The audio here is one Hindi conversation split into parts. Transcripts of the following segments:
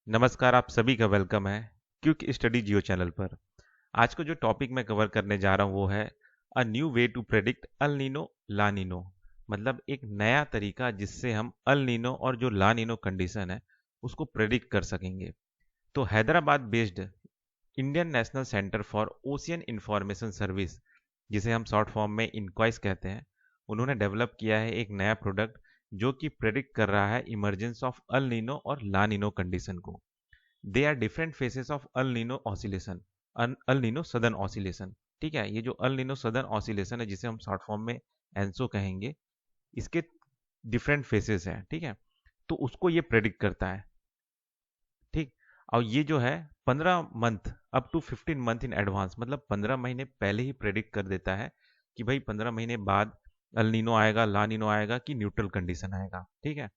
नमस्कार, आप सभी का वेलकम है क्विक स्टडी जियो चैनल पर। आज को जो टॉपिक मैं कवर करने जा रहा हूँ वो है a new way to predict El Nino La Nino. मतलब एक नया तरीका जिससे हम अल नीनो और जो ला नीनो कंडीशन है उसको प्रेडिक्ट कर सकेंगे। तो Hyderabad based Indian national centre for ocean information service, जिसे हम शॉर्ट फॉर्म में इनक्वाइस कहते हैं, उन्होंने डेवलप किया है एक नया प्रोडक्ट जो कि प्रेडिक्ट कर रहा है इमरजेंस ऑफ अल नीनो और ला नीनो कंडीशन को। They are different phases of El Nino oscillation, El Nino southern oscillation. ठीक है, ये जो अल नीनो सदर्न ऑसिलेशन है जिसे हम शॉर्ट फॉर्म में एंसो कहेंगे, इसके डिफरेंट फेसेस हैं। ठीक है, तो उसको ये प्रेडिक्ट करता है। ठीक, और ये जो है 15 month up to 15 month in advance, मतलब 15 महीने पहले ही प्रेडिक्ट कर देता है कि भाई 15 महीने बाद अल नीनो आएगा, ला नीनो आएगा कि न्यूट्रल कंडीशन आएगा। ठीक है,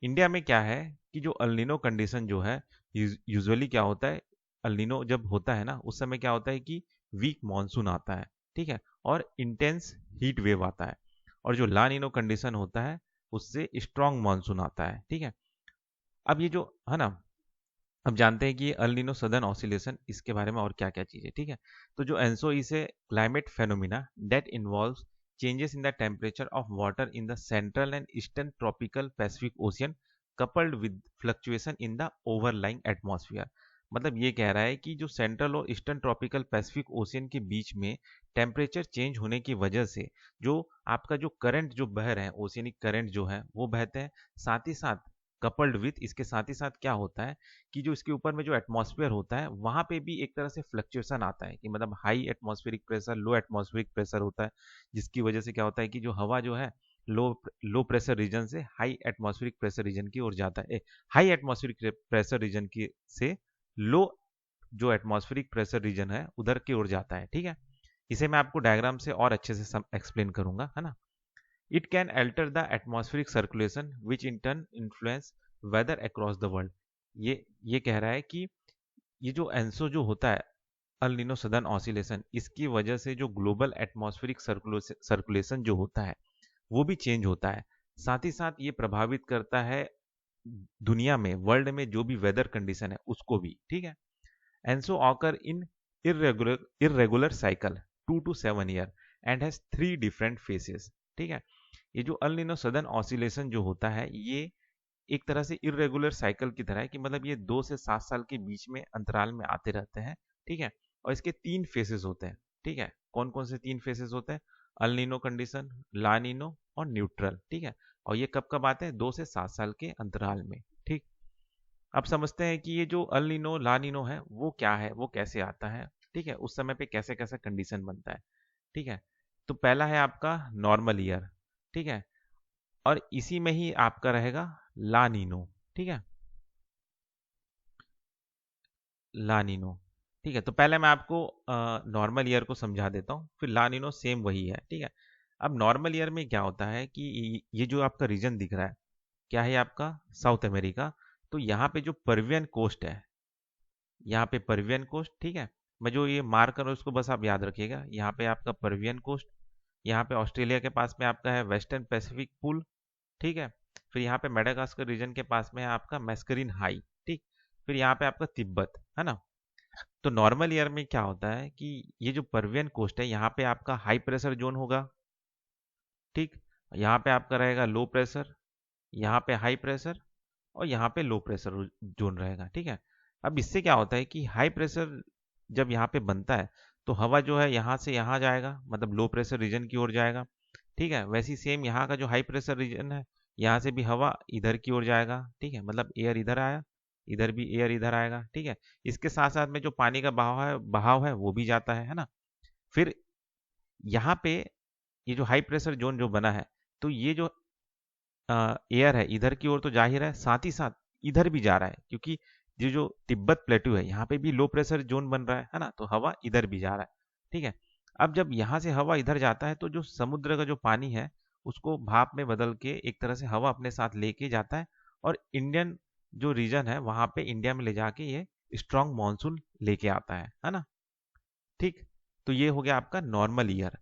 इंडिया में क्या है कि जो अल्नीनो कंडीशन जो है, यूजुअली क्या होता है, अल्नीनो जब होता है ना उस समय क्या होता है कि वीक मानसून आता है। ठीक है, और इंटेंस हीट वेव आता है। और जो ला नीनो कंडीशन होता है उससे स्ट्रॉन्ग मानसून आता है। ठीक है, अब ये जो है ना, अब जानते हैं कि ये अल नीनो सदर्न ऑसिलेशन, इसके बारे में और क्या क्या चीजें। ठीक है, तो जो ENSO is a climate phenomena that involves changes in the temperature of water in the central and eastern tropical Pacific Ocean coupled with fluctuation in the overlying atmosphere। मतलब ये कह रहा है कि जो सेंट्रल और ईस्टर्न ट्रॉपिकल पैसिफिक ओशियन के बीच में टेम्परेचर चेंज होने की वजह से जो आपका जो करंट जो बह रहे हैं, ओशियनिक करंट जो है वो बहते हैं। साथ ही साथ कपल्ड विथ, इसके साथ ही साथ क्या होता है कि जो इसके ऊपर में जो एटमॉस्फेयर होता है वहां पे भी एक तरह से फ्लक्चुएशन आता है, कि मतलब हाई एटमॉस्फेरिक प्रेशर, लो एटमॉस्फेरिक प्रेशर होता है, जिसकी वजह से क्या होता है कि जो हवा जो है लो लो प्रेशर रीजन से हाई एटमॉस्फेरिक प्रेशर रीजन की ओर जाता है, हाई एटमॉस्फेरिक प्रेशर रीजन की से लो जो एटमॉस्फेरिक प्रेशर रीजन है उधर की ओर जाता है। ठीक है, इसे मैं आपको डायग्राम से और अच्छे से एक्सप्लेन करूंगा, है ना। It can alter the atmospheric circulation which in turn influence weather across the world. ये कह रहा है कि ये जो एंसो जो होता है, अल नीनो सदर्न ऑसिलेशन, इसकी वजह से जो ग्लोबल एटमॉस्फेरिक सर्कुलेशन जो होता है वो भी चेंज होता है। साथ ही साथ ये प्रभावित करता है दुनिया में, वर्ल्ड में जो भी वेदर कंडीशन है उसको भी। ठीक है, Enzo occur in irregular cycle 2 to 7 year and has 3 different phases. ठीक है, ये जो अल नीनो सदर्न ऑसिलेशन जो होता है ये एक तरह से इरेगुलर साइकिल की तरह है, कि मतलब ये 2 से 7 साल के बीच में अंतराल में आते रहते हैं। ठीक है, और इसके 3 फेसेस होते हैं। ठीक है, कौन कौन से 3 फेसेस होते हैं? अल नीनो कंडीशन, ला नीनो और न्यूट्रल। ठीक है, और ये कब कब आते हैं? 2 से 7 साल के अंतराल में। ठीक, अब समझते हैं कि ये जो अल नीनो ला नीनो है वो क्या है, वो कैसे आता है। ठीक है, उस समय पे कैसे कैसा कंडीशन बनता है। ठीक है, तो पहला है आपका नॉर्मल ईयर। ठीक है, और इसी में ही आपका रहेगा ला नीनो। ठीक है, ला नीनो। ठीक है, तो पहले मैं आपको नॉर्मल ईयर को समझा देता हूँ, फिर ला नीनो सेम वही है। ठीक है, अब नॉर्मल ईयर में क्या होता है कि ये जो आपका रीजन दिख रहा है, क्या है आपका? South America. तो यहाँ पे जो पर्वियन कोस्ट है, यहाँ पे पर्वियन कोस्ट। ठीक है, मैं जो ये मार्क कर रहा हूँ उसको बस आप याद रखिएगा। यहाँ पे आपका पर्वियन कोस्ट, यहाँ पे ऑस्ट्रेलिया के पास में आपका है वेस्टर्न पैसिफिक पूल। ठीक है, फिर यहाँ पे मेडागास्कर रीजन के पास में है आपका मैस्करीन हाई। ठीक, फिर यहाँ पे आपका तिब्बत, है ना। तो नॉर्मल ईयर में क्या होता है कि ये जो पर्वियन कोस्ट है यहाँ पे आपका हाई प्रेशर जोन होगा। ठीक, यहाँ पे आपका रहेगा लो प्रेशर, यहाँ पे हाई प्रेशर, और यहाँ पे लो प्रेशर जोन रहेगा। ठीक है, अब इससे क्या होता है कि हाई प्रेशर जब यहाँ पे बनता है तो हवा जो है यहाँ से यहाँ जाएगा, मतलब लो प्रेशर रीजन की ओर जाएगा। ठीक है, वैसे ही सेम यहाँ का जो हाई प्रेशर रीजन है, यहाँ से भी हवा इधर की ओर जाएगा। ठीक है, मतलब एयर इधर आया, इधर भी एयर इधर आएगा। ठीक है, इसके साथ साथ में जो पानी का बहाव है वो भी जाता है ना। फिर यहाँ पे ये जो हाई प्रेशर जोन जो बना है, तो ये जो एयर है इधर की ओर तो जा ही रहा है, साथ ही साथ इधर भी जा रहा है, क्योंकि ये जो तिब्बत प्लेटू है यहाँ पे भी लो प्रेशर जोन बन रहा है ना, तो हवा इधर भी जा रहा है। ठीक है, अब जब यहाँ से हवा इधर जाता है तो जो समुद्र का जो पानी है उसको भाप में बदल के एक तरह से हवा अपने साथ लेके जाता है, और इंडियन जो रीजन है वहां पे इंडिया में ले जाके ये स्ट्रॉन्ग मानसून लेके आता है ना। ठीक, तो ये हो गया आपका नॉर्मल ईयर।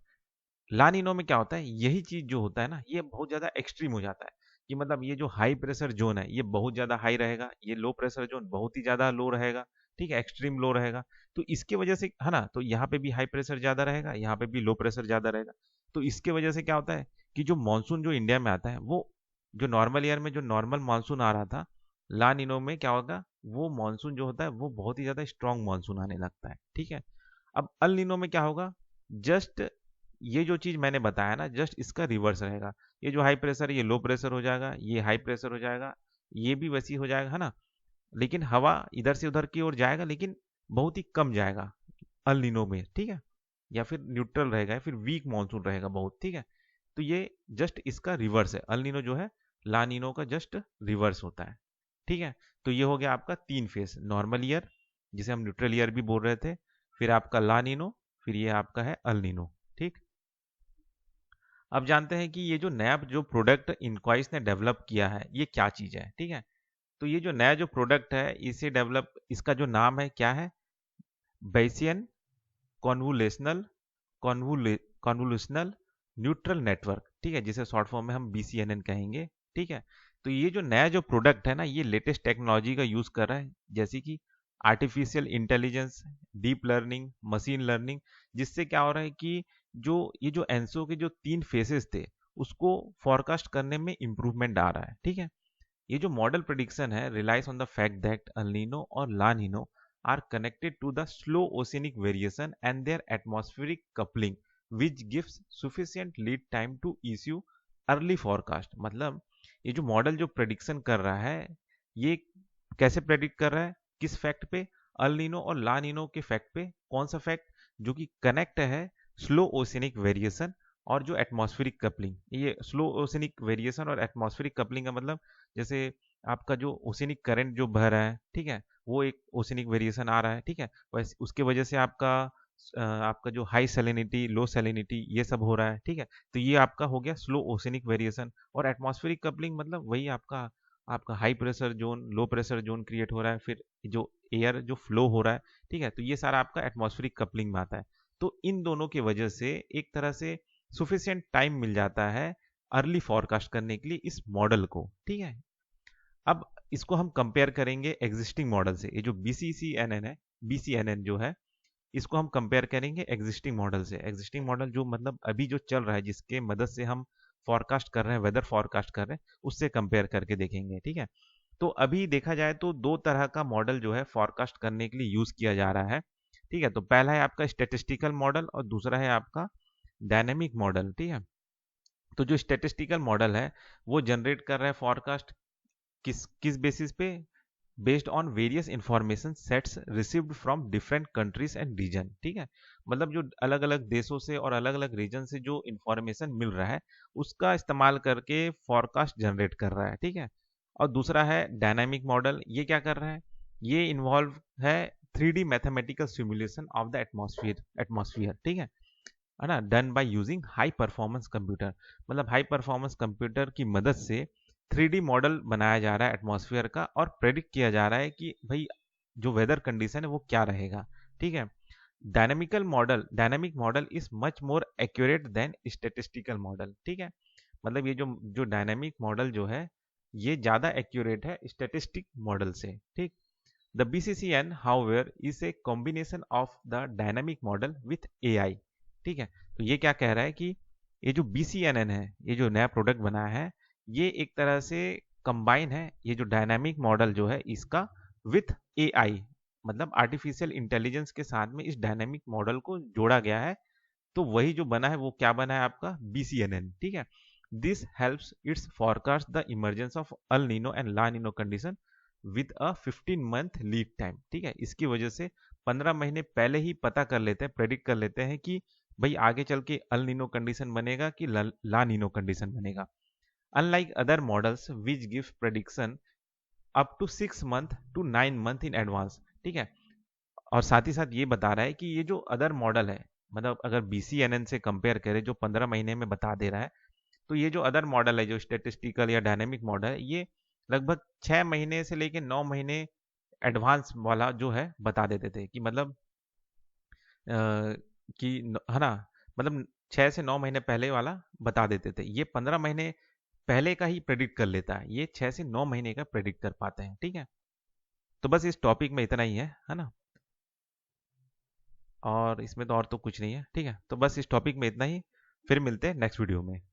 लानिनो में क्या होता है, यही चीज जो होता है ना ये बहुत ज्यादा एक्सट्रीम हो जाता है। कि मतलब ये जो हाई प्रेशर जोन है ये बहुत ज़्यादा हाई रहेगा, ये लो प्रेशर जोन बहुत ही ज़्यादा लो रहेगा, ठीक है, एक्सट्रीम लो रहेगा। तो इसके वजह से है ना, तो यहाँ पे भी हाई प्रेशर ज़्यादा रहेगा, यहाँ पे भी लो प्रेशर ज़्यादा रहेगा। तो इसके वजह से क्या होता है कि जो मानसून जो इंडिया में आता है वो जो नॉर्मल ईयर में जो नॉर्मल मानसून आ रहा था, ला निनो में क्या होगा, वो मानसून जो होता है वो बहुत ही ज़्यादा स्ट्रॉन्ग मानसून आने लगता है, ठीक है। अब अल नीनो में क्या होगा, जस्ट ये जो चीज़ मैंने बताया ना, जस्ट इसका रिवर्स रहेगा। ये जो हाई प्रेशर ये लो प्रेशर हो जाएगा, ये हाई प्रेशर हो जाएगा, ये भी वैसी हो जाएगा, है ना। लेकिन हवा इधर से उधर की ओर जाएगा, लेकिन बहुत ही कम जाएगा अल नीनो में, ठीक है। या फिर न्यूट्रल रहेगा, या फिर वीक मानसून रहेगा बहुत, ठीक है। तो ये जस्ट इसका रिवर्स है, अल नीनो जो है ला नीनो का जस्ट रिवर्स होता है, ठीक है। तो ये हो गया आपका 3 फेज, नॉर्मल ईयर जिसे हम न्यूट्रल ईयर भी बोल रहे थे, फिर आपका ला नीनो, फिर ये आपका है अल नीनो, ठीक। अब जानते हैं कि ये जो नया जो प्रोडक्ट इनक्वाइस ने डेवलप किया है ये क्या चीज़ है, ठीक है। तो ये जो नया जो प्रोडक्ट है इसे डेवलप, इसका जो नाम है क्या है, बैसियन कॉन्वोल्यूशनल कॉन्वोल्यूशनल न्यूट्रल नेटवर्क, ठीक है, जिसे शॉर्ट फॉर्म में हम BCNN कहेंगे, ठीक है। तो ये जो नया जो प्रोडक्ट है ना, ये लेटेस्ट टेक्नोलॉजी का यूज कर रहा है, जैसे कि artificial intelligence, deep learning, machine learning, जिससे क्या हो रहा है कि जो ये जो एनसो के जो 3 फेसेस थे उसको फॉरकास्ट करने में इंप्रूवमेंट आ रहा है, ठीक है। ये जो मॉडल प्रिडिक्शन है relies on the fact that El Nino और La Nino are connected to the slow oceanic variation and their atmospheric coupling which gives sufficient lead time to issue early forecast। मतलब ये जो मॉडल जो प्रेडिक्शन कर रहा है ये कैसे प्रेडिक्ट कर रहा है, किस फैक्ट पे, अल नीनो और ला नीनो के फैक्ट पे। कौन सा फैक्ट, जो कि कनेक्ट है स्लो ओशनिक वेरिएशन और जो एटमॉस्फेरिक कपलिंग। ये स्लो ओशनिक वेरिएशन और एटमॉस्फेरिक कपलिंग का मतलब, जैसे आपका जो ओशनिक करंट जो बह रहा है, ठीक है, वो एक ओशनिक वेरिएशन आ रहा है, ठीक है। वैसे उसके वजह से आपका जो हाई सैलिनिटी लो सैलिनिटी ये सब हो रहा है, ठीक है। तो ये आपका हो गया स्लो ओशनिक वेरिएशन। और एटमॉस्फेरिक कपलिंग मतलब वही आपका आपका high pressure zone low pressure zone create हो रहा है, फिर जो एयर जो फ्लो हो रहा है, ठीक है। तो ये सारा आपका एटमॉस्फेरिक कपलिंग में आता है। तो इन दोनों की वजह से एक तरह से सुफिशियंट टाइम मिल जाता है अर्ली फॉरकास्ट करने के लिए इस मॉडल को, ठीक है। अब इसको हम कंपेयर करेंगे एग्जिस्टिंग मॉडल से। ये जो BCCNN है, BCNN जो है, इसको हम कंपेयर करेंगे एग्जिस्टिंग मॉडल से। एग्जिस्टिंग मॉडल जो मतलब अभी जो चल रहा है, जिसके मदद से हम फॉरकास्ट कर रहे हैं, वेदर फॉरकास्ट कर रहे हैं, उससे कंपेयर करके देखेंगे, ठीक है। तो अभी देखा जाए तो दो तरह का मॉडल जो है फॉरकास्ट करने के लिए यूज किया जा रहा है, ठीक है। तो पहला है आपका स्टेटिस्टिकल मॉडल और दूसरा है आपका डायनेमिक मॉडल, ठीक है। तो जो स्टेटिस्टिकल मॉडल है वो जनरेट कर रहा है फॉरकास्ट किस किस बेसिस पे, based on various information sets received from different countries and region, ठीक है। मतलब जो अलग अलग देशों से और अलग अलग रीजन से जो इंफॉर्मेशन मिल रहा है उसका इस्तेमाल करके फॉरकास्ट जनरेट कर रहा है, ठीक है। और दूसरा है डायनामिक मॉडल। ये क्या कर रहा है, ये इन्वॉल्व है 3D mathematical simulation of the atmosphere, ठीक है ना, done by using high performance computer. मतलब हाई परफॉर्मेंस कंप्यूटर की मदद से 3D मॉडल बनाया जा रहा है एटमॉस्फेयर का, और प्रेडिक्ट किया जा रहा है कि भाई जो वेदर कंडीशन है वो क्या रहेगा, ठीक है। Dynamic model is much more accurate then statistical model, ठीक है। मतलब ये जो जो डायनामिक मॉडल जो है ये ज़्यादा एक्यूरेट है स्टेटिस्टिक मॉडल से, ठीक। The BCCN however is a combination of the dynamic model with AI, ठीक है। तो ये क्या कह रहा है कि ये जो BCNN है, ये जो नया प्रोडक्ट बनाया है, ये एक तरह से कंबाइन है, ये जो डायनामिक मॉडल जो है इसका विथ AI, मतलब आर्टिफिशियल इंटेलिजेंस के साथ में इस डायनामिक मॉडल को जोड़ा गया है। तो वही जो बना है वो क्या बना है आपका BCNN, ठीक है। This helps its forecast the emergence of El Nino and La Nino condition with a 15 month lead time, ठीक है। इसकी वजह से 15 महीने पहले ही पता कर लेते हैं, प्रेडिक्ट कर लेते हैं कि भाई आगे चल के अल नीनो कंडीशन बनेगा कि ला नीनो कंडीशन बनेगा। Unlike other models which give prediction up to 6 month to 9 month in advance, ठीक है। और साथ ही साथ ये बता रहा है कि ये जो अदर मॉडल है, मतलब अगर BCNN से कंपेयर करें जो 15 महीने में बता दे रहा है, तो ये जो अदर मॉडल है जो स्टेटिस्टिकल या डायनेमिक मॉडल है, ये लगभग 6 महीने से लेकर 9 महीने एडवांस वाला जो है बता देते थे, कि मतलब है ना, मतलब 6 से 9 महीने पहले वाला बता देते थे। ये 15 महीने पहले का ही प्रेडिक्ट कर लेता है, ये 6 से 9 महीने का प्रेडिक्ट कर पाते हैं। ठीक है, तो बस इस टॉपिक में इतना ही है ना। और इसमें तो और तो कुछ नहीं है। ठीक है, तो बस इस टॉपिक में इतना ही। फिर मिलते हैं नेक्स्ट वीडियो में।